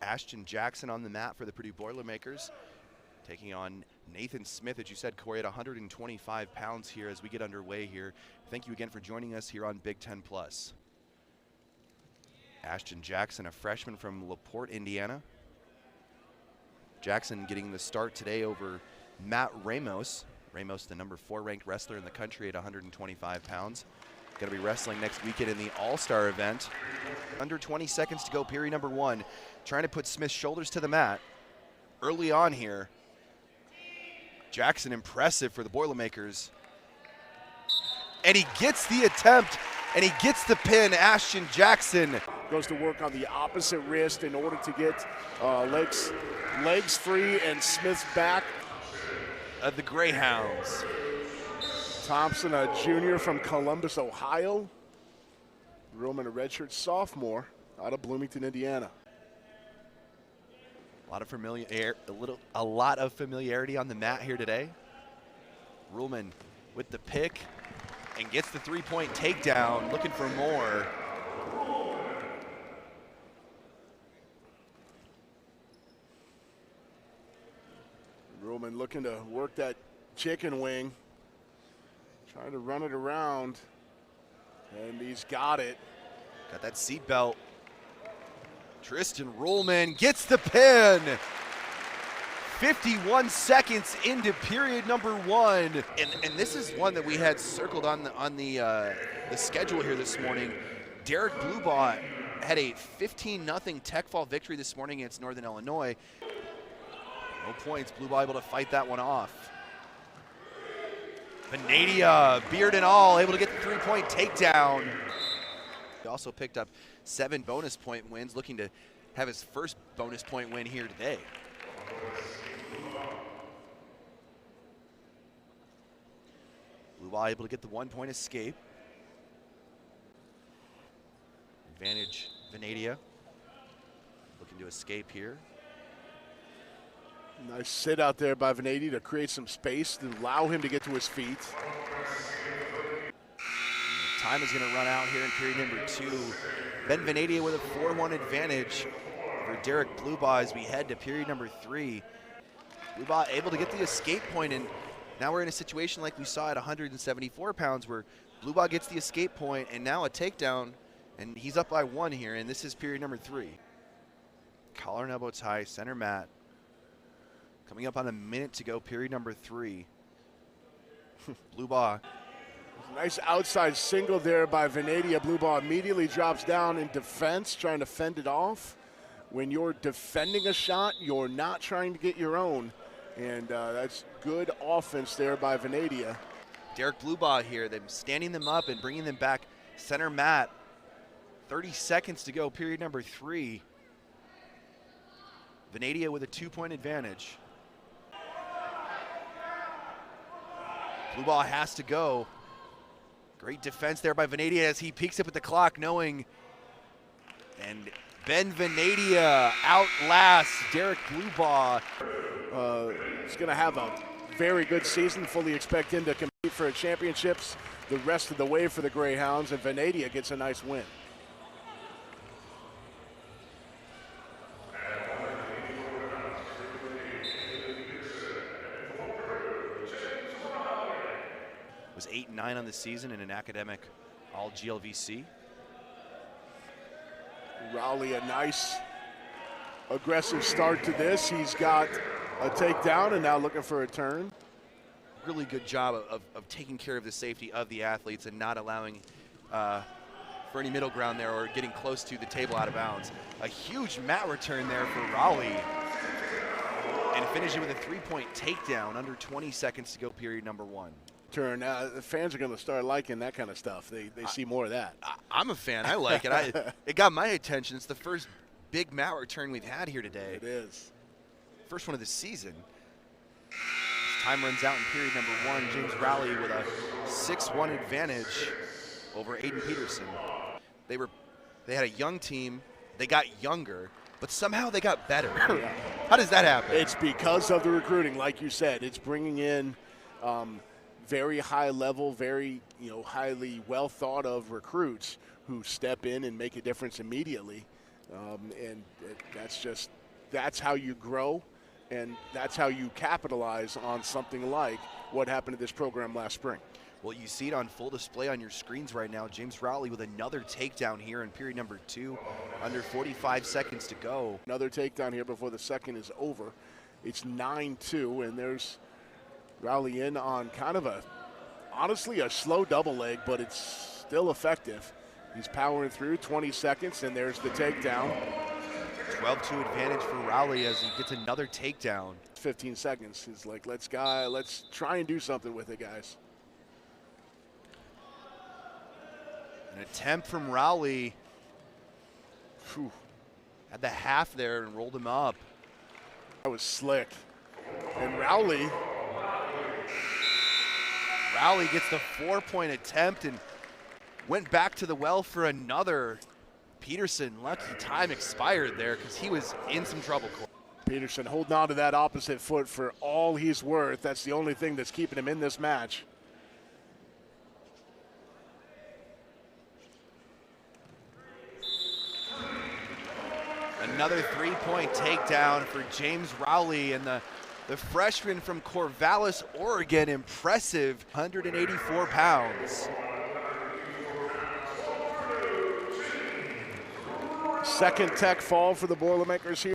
Ashton Jackson on the mat for the Purdue Boilermakers, taking on Nathan Smith, as you said, Corey, at 125 pounds here as we get underway here. Thank you again for joining us here on Big Ten Plus. Ashton Jackson, a freshman from LaPorte, Indiana. Jackson getting the start today over Matt Ramos. Ramos, the number 4 ranked wrestler in the country at 125 pounds. Going to be wrestling next weekend in the All-Star event. Under 20 seconds to go, period number 1. Trying to put Smith's shoulders to the mat early on here. Jackson impressive for the Boilermakers. And he gets the attempt, and he gets the pin. Ashton Jackson goes to work on the opposite wrist in order to get legs free, and Smith's back. The Greyhounds. Thompson, a junior from Columbus, Ohio. Ruhlman, a redshirt sophomore out of Bloomington, Indiana. A lot of familiarity on the mat here today. Ruhlman with the pick and gets the 3-point takedown, looking for more. Ruhlman looking to work that chicken wing, trying to run it around, and he's got it. Got that seatbelt. Tristan Ruhlman gets the pin. 51 seconds into period number 1, and this is one that we had circled on the schedule here this morning. Derek Blubaugh had a 15-0 tech fall victory this morning against Northern Illinois. No points. Blubaugh able to fight that one off. Vanadia, beard and all, able to get the 3-point takedown. He also picked up 7 bonus point wins, looking to have his first bonus point win here today. Blubaugh able to get the 1-point escape. Advantage Vanadia. Looking to escape here. Nice sit out there by Vanadia to create some space to allow him to get to his feet. Time is going to run out here in period number 2. Ben Vanadia with a 4-1 advantage for Derek Blubaugh as we head to period number 3. Blubaugh able to get the escape point, and now we're in a situation like we saw at 174 pounds where Blubaugh gets the escape point and now a takedown, and he's up by 1 here, and this is period number 3. Collar and elbow tie, center mat. Coming up on a minute to go, period number 3. Blubaugh. Nice outside single there by Vanadia. Blubaugh immediately drops down in defense, trying to fend it off. When you're defending a shot, you're not trying to get your own. And that's good offense there by Vanadia. Derek Blubaugh here, them standing them up and bringing them back center mat. 30 seconds to go, period number 3. Vanadia with a 2-point advantage. Blubaugh has to go. Great defense there by Vanadia as he peeks up at the clock, knowing. And Ben Vanadia outlasts Derek Blubaugh. He's going to have a very good season. Fully expect him to compete for championships the rest of the way for the Greyhounds, and Vanadia gets a nice win. Was 8-9 on the season in an academic all GLVC. Rowley, a nice aggressive start to this. He's got a takedown and now looking for a turn. Really good job of taking care of the safety of the athletes and not allowing for any middle ground there or getting close to the table out of bounds. A huge mat return there for Rowley. And finishing with a 3-point takedown under 20 seconds to go, period number 1. Turn. The fans are going to start liking that kind of stuff. They see more of that. I'm a fan. I like it. It got my attention. It's the first big mat return we've had here today. It is. First one of the season. As time runs out in period number 1, James Rowley with a 6-1 advantage over Aidan Petersen. They had a young team. They got younger, but somehow they got better. Yeah. How does that happen? It's because of the recruiting, like you said. It's bringing in very high level, very highly well thought of recruits who step in and make a difference immediately. That's how you grow, and that's how you capitalize on something like what happened to this program last spring. Well, you see it on full display on your screens right now. James Rowley with another takedown here in period number 2, under 45 seconds to go. Another takedown here before the second is over. It's 9-2, and there's Rowley in on kind of honestly a slow double leg, but it's still effective. He's powering through 20 seconds, and there's the takedown. 12-2 advantage for Rowley as he gets another takedown. 15 seconds. He's like, let's try and do something with it, guys. An attempt from Rowley. Whew. Had the half there and rolled him up. That was slick. And Rowley gets the 4-point attempt and went back to the well for another. Petersen, lucky time expired there because he was in some trouble. Petersen holding on to that opposite foot for all he's worth. That's the only thing that's keeping him in this match. Another 3-point takedown for James Rowley, and the freshman from Corvallis, Oregon, impressive, 184 pounds. Second tech fall for the Boilermakers here.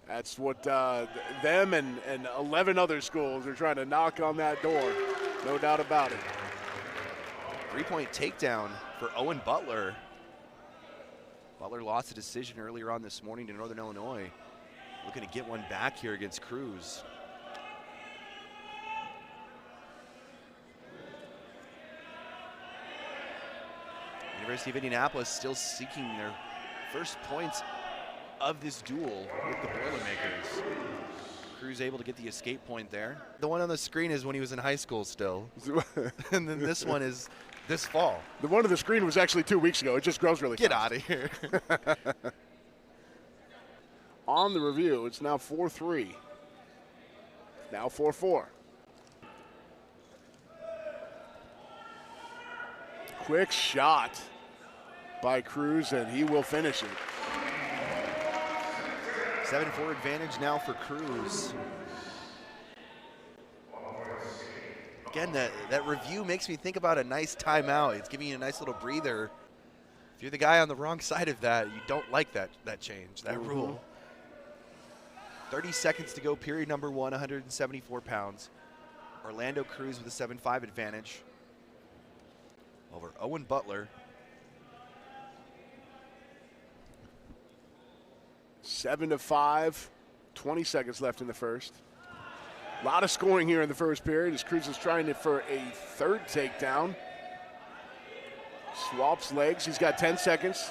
That's what them and 11 other schools are trying to knock on that door. No doubt about it. 3-point takedown for Owen Butler. Butler lost a decision earlier on this morning to Northern Illinois. Looking to get one back here against Cruz. University of Indianapolis still seeking their first points of this duel with the Boilermakers. Cruz able to get the escape point there. The one on the screen is when he was in high school still. And then this one is this fall. The one on the screen was actually 2 weeks ago. It just grows really fast. Get out of here. On the review, it's now 4-3. Now 4-4. Quick shot by Cruz, and he will finish it. 7-4 advantage now for Cruz. Again, that review makes me think about a nice timeout. It's giving you a nice little breather. If you're the guy on the wrong side of that, you don't like that change, that rule. 30 seconds to go, period number 1, 174 pounds. Orlando Cruz with a 7-5 advantage over Owen Butler. 7-5, 20 seconds left in the first. A lot of scoring here in the first period as Cruz is trying for a third takedown. Swaps legs, he's got 10 seconds.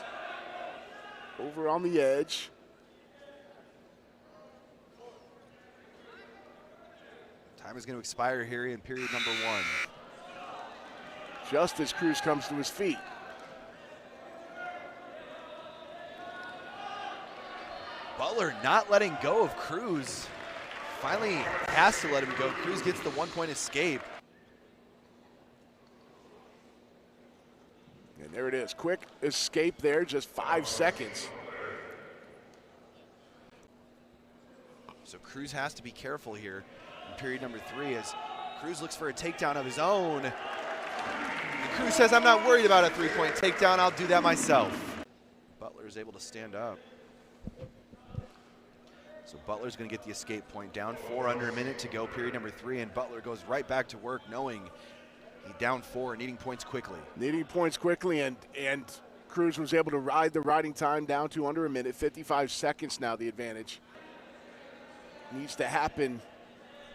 Over on the edge. Time is going to expire here in period number 1. Just as Cruz comes to his feet. Butler not letting go of Cruz. Finally has to let him go. Cruz gets the 1-point escape. And there it is. Quick escape there, just 5 seconds. So Cruz has to be careful here in period number 3 as Cruz looks for a takedown of his own. And Cruz says, I'm not worried about a 3-point takedown. I'll do that myself. Butler is able to stand up. So Butler's going to get the escape point. Down 4 under a minute to go, period number 3, and Butler goes right back to work knowing he's down 4 and needing points quickly. Needing points quickly, and Cruz was able to ride the riding time down to under a minute, 55 seconds now the advantage. Needs to happen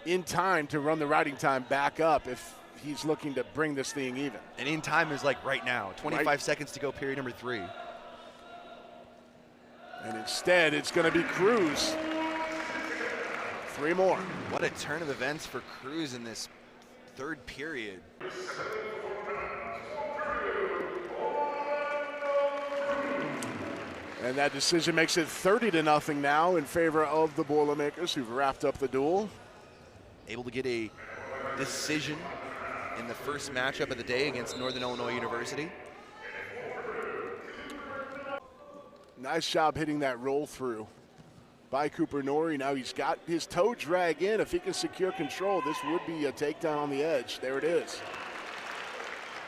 in time to run the riding time back up if he's looking to bring this thing even. And in time is like right now, 25 seconds to go, period number 3. And instead, it's going to be Cruz. 3 more. What a turn of events for Cruz in this third period. And that decision makes it 30-0 now in favor of the Boilermakers, who've wrapped up the duel. Able to get a decision in the first matchup of the day against Northern Illinois University. Nice job hitting that roll through by Cooper Noehre. Now he's got his toe drag in. If he can secure control, this would be a takedown on the edge. There it is.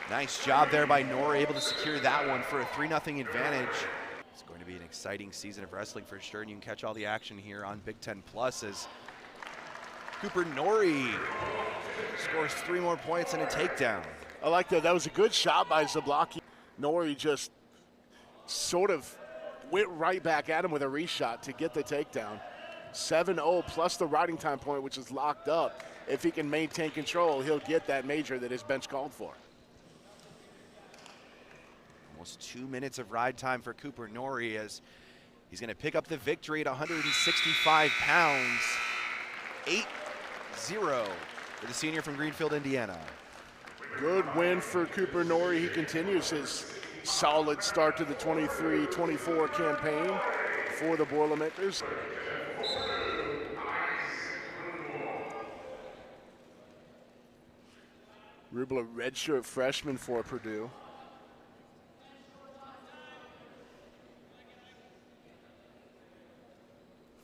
Nice job there by Noehre, able to secure that one for a 3-0 advantage. It's going to be an exciting season of wrestling for sure, and you can catch all the action here on Big Ten Plus as Cooper Noehre scores 3 more points and a takedown. I like that. That was a good shot by Zablocki. Noehre just sort of went right back at him with a reshot to get the takedown. 7-0 plus the riding time point, which is locked up. If he can maintain control, he'll get that major that his bench called for. Almost 2 minutes of ride time for Cooper Noehre as he's going to pick up the victory at 165 pounds. 8-0 for the senior from Greenfield, Indiana. Good win for Cooper Noehre. He continues his solid start to the 23-24 campaign for the Boilermakers. Ruble, a redshirt freshman for Purdue.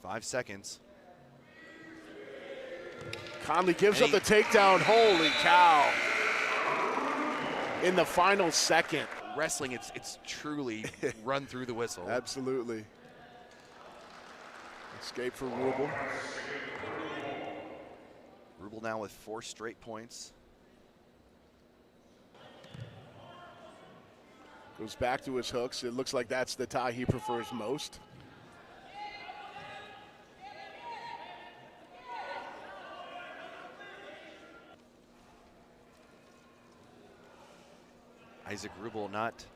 Five seconds. Conley gives up the takedown. Holy cow. In the final second. Wrestling, it's truly run through the whistle. Absolutely. Escape for Ruble. Ruble now with 4 straight points. Goes back to his hooks. It looks like that's the tie he prefers most. Isaac Ruble not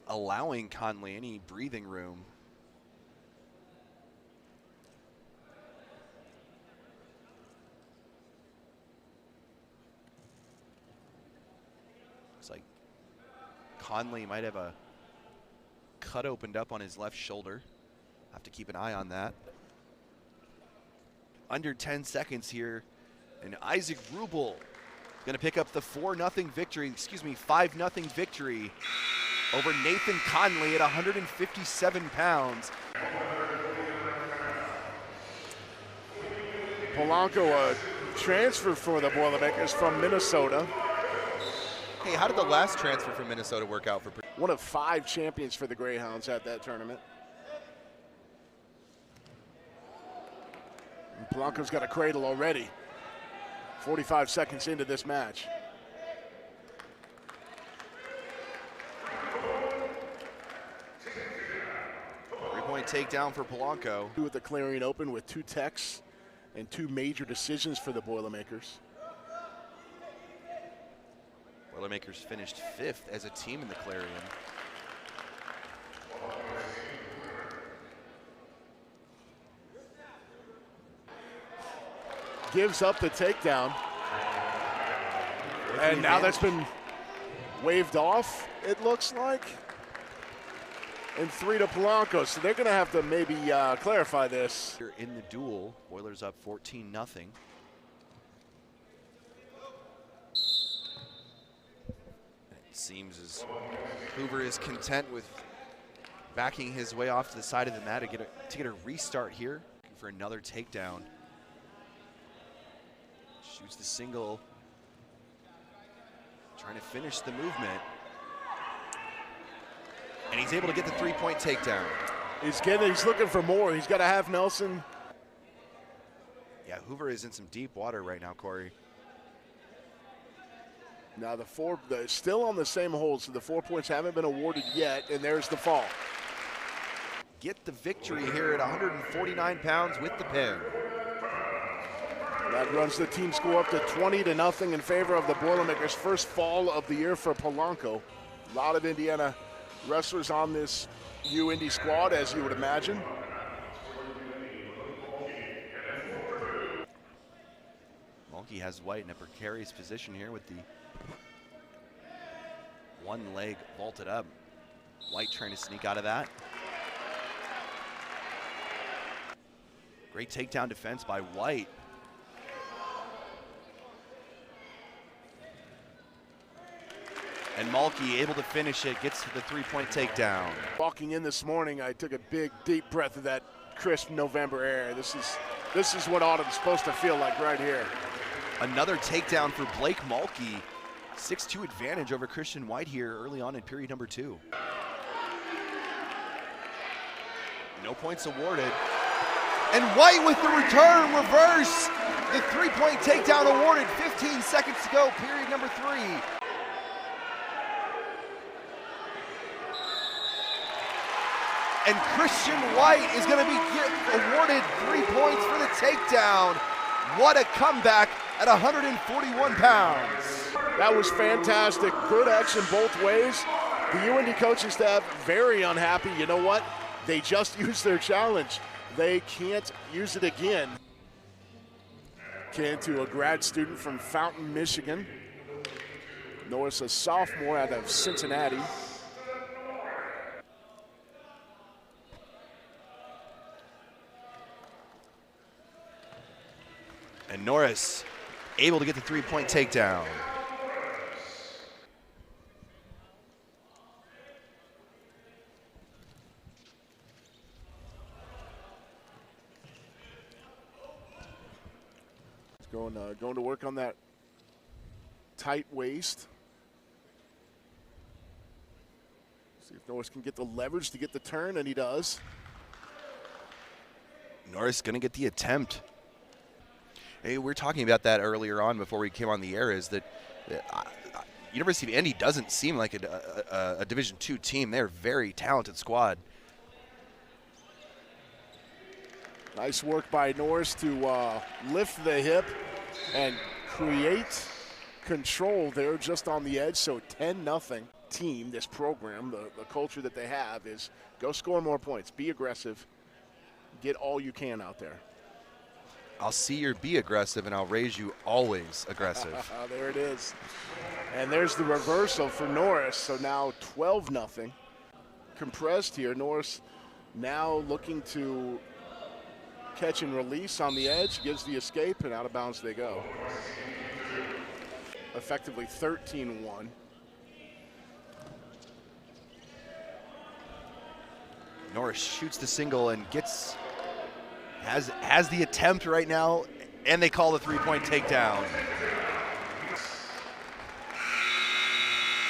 allowing Conley any breathing room. Looks like Conley might have a cut opened up on his left shoulder. Have to keep an eye on that. Under 10 seconds here, and Isaac Ruble going to pick up the 5-0 victory over Nathan Conley at 157 pounds. Polanco, a transfer for the Boilermakers from Minnesota. Hey, how did the last transfer from Minnesota work out for Purdue? One of 5 champions for the Greyhounds at that tournament. And Polanco's got a cradle already. 45 seconds into this match. Three-point takedown for Polanco. With the Clarion Open with 2 techs and 2 major decisions for the Boilermakers. Boilermakers finished 5th as a team in the Clarion. Gives up the takedown. And now that's been waved off, it looks like. And 3 to Polanco, so they're gonna have to maybe clarify this. Here in the duel, Boilers up 14-0. It seems as Hoover is content with backing his way off to the side of the mat to get a restart here. Looking for another takedown. Shoots the single, trying to finish the movement. And he's able to get the 3-point takedown. He's looking for more. He's got to have Nelson. Yeah, Hoover is in some deep water right now, Corey. Now still on the same hole, so the 4 points haven't been awarded yet, and there's the fall. Get the victory here at 149 pounds with the pin. That runs the team score up to 20-0 in favor of the Boilermakers. First fall of the year for Polanco. A lot of Indiana wrestlers on this U-Indy squad, as you would imagine. Mulkey has White in a precarious position here with the one leg vaulted up. White trying to sneak out of that. Great takedown defense by White. And Mulkey able to finish it, gets to the three-point takedown. Walking in this morning, I took a big, deep breath of that crisp November air. This is what autumn's supposed to feel like right here. Another takedown for Blake Mulkey. 6-2 advantage over Christian White here early on in period number 2. No points awarded. And White with the return, reverse. The three-point takedown awarded, 15 seconds to go, period number 3. And Christian White is going to be awarded 3 points for the takedown. What a comeback at 141 pounds. That was fantastic. Good action both ways. The UND coaching staff very unhappy. You know what? They just used their challenge. They can't use it again. Cantu, a grad student from Fountain, Michigan. Norris, a sophomore out of Cincinnati. And Norris able to get the three-point takedown. Going to work on that tight waist. See if Norris can get the leverage to get the turn, and he does. Norris going to get the attempt. Hey, we were talking about that earlier on before we came on the air, is that University of Indy doesn't seem like a Division II team. They're a very talented squad. Nice work by Norris to lift the hip and create control there just on the edge. So 10-0 team, this program, the culture that they have is go score more points, be aggressive, get all you can out there. I'll see your be aggressive, and I'll raise you always aggressive. There it is. And there's the reversal for Norris. So now 12-0. Compressed here. Norris now looking to catch and release on the edge, gives the escape, and out of bounds they go. Effectively 13-1. Norris shoots the single and has the attempt right now, and they call the three-point takedown.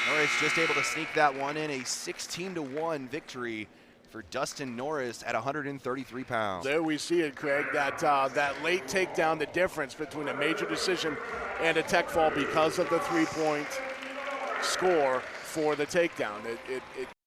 Norris just able to sneak that one in, a 16-1 victory for Dustin Norris at 133 pounds. There we see it, Craig, that late takedown, the difference between a major decision and a tech fall because of the three-point score for the takedown. It